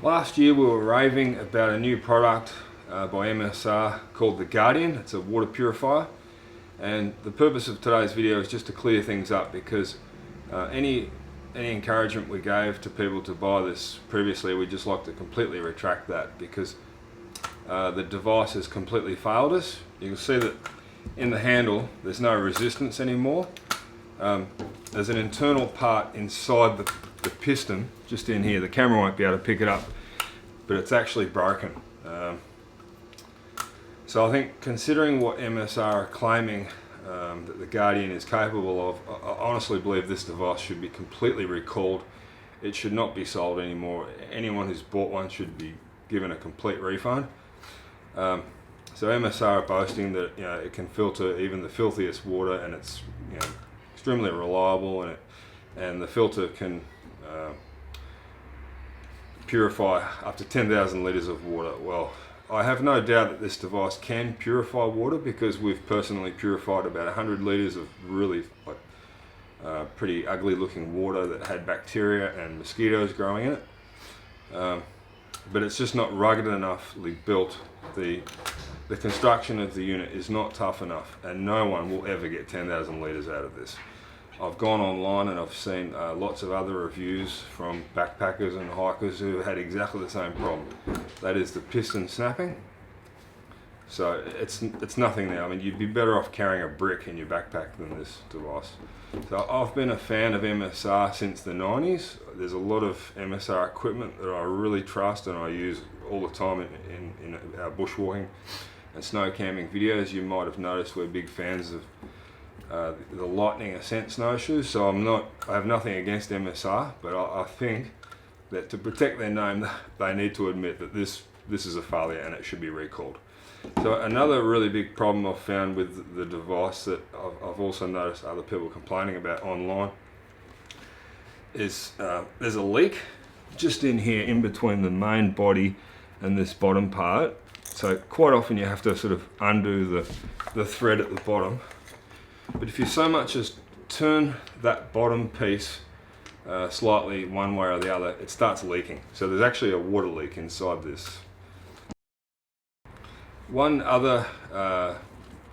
Last year we were raving about a new product by MSR called the Guardian. It's a water purifier, and the purpose of today's video is just to clear things up, because any encouragement we gave to people to buy this previously, we'd just like to completely retract that, because the device has completely failed us. You can see that in the handle there's no resistance anymore. There's an internal part inside the piston, just in here. The camera won't be able to pick it up, but it's actually broken. So I think, considering what MSR are claiming that the Guardian is capable of, I honestly believe this device should be completely recalled. It should not be sold anymore. Anyone who's bought one should be given a complete refund. So MSR are boasting that it can filter even the filthiest water, and it's extremely reliable, and the filter can purify up to 10,000 litres of water. Well, I have no doubt that this device can purify water, because we've personally purified about 100 litres of really pretty ugly looking water that had bacteria and mosquitoes growing in it. But it's just not rugged enoughly built. The construction of the unit is not tough enough, and no one will ever get 10,000 litres out of this. I've gone online and I've seen lots of other reviews from backpackers and hikers who had exactly the same problem. That is the piston snapping. So it's nothing now. I mean, you'd be better off carrying a brick in your backpack than this device. So I've been a fan of MSR since the 90s. There's a lot of MSR equipment that I really trust and I use all the time in our bushwalking and snow camping videos. You might have noticed we're big fans of the Lightning Ascent snowshoes. So I have nothing against MSR, but I think that to protect their name, they need to admit that this is a failure and it should be recalled. So another really big problem I've found with the device, that I've also noticed other people complaining about online, is there's a leak just in here, in between the main body and this bottom part. So quite often you have to sort of undo the thread at the bottom. But if you so much as turn that bottom piece slightly one way or the other, it starts leaking. So there's actually a water leak inside this. One other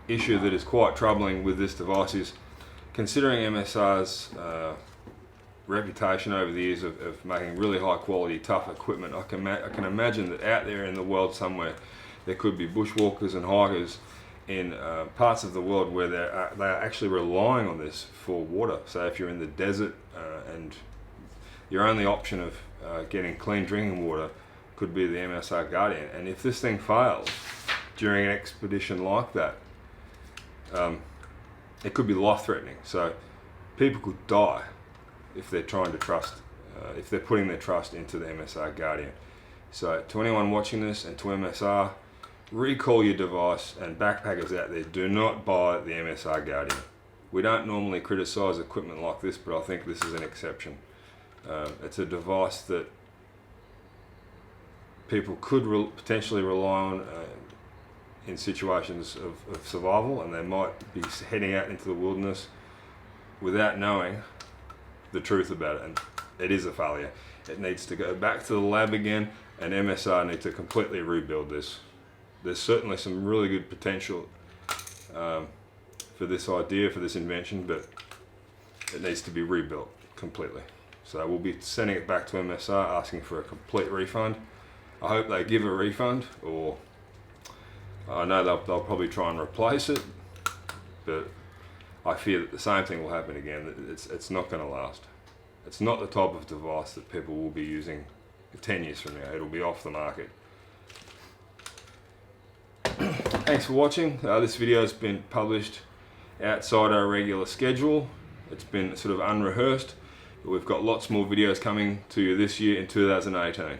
issue that is quite troubling with this device is, considering MSR's reputation over the years of making really high quality, tough equipment, I can imagine that out there in the world somewhere there could be bushwalkers and hikers in parts of the world where they are actually relying on this for water. So if you're in the desert and your only option of getting clean drinking water could be the MSR Guardian, and if this thing fails during an expedition like that, it could be life-threatening. So people could die if they're trying to trust, if they're putting their trust into the MSR Guardian. So to anyone watching this, and to MSR, recall your device, and backpackers out there, do not buy the MSR Guardian. We don't normally criticize equipment like this, but I think this is an exception. It's a device that people could potentially rely on in situations of survival, and they might be heading out into the wilderness without knowing the truth about it, and it is a failure. It needs to go back to the lab again, and MSR need to completely rebuild this. There's certainly some really good potential for this idea, for this invention, but it needs to be rebuilt completely. So we'll be sending it back to MSR, asking for a complete refund. I hope they give a refund, or I know they'll probably try and replace it, but I fear that the same thing will happen again. It's not going to last. It's not the type of device that people will be using 10 years from now. It'll be off the market. Thanks for watching. This video has been published outside our regular schedule. It's been sort of unrehearsed, but we've got lots more videos coming to you this year in 2018.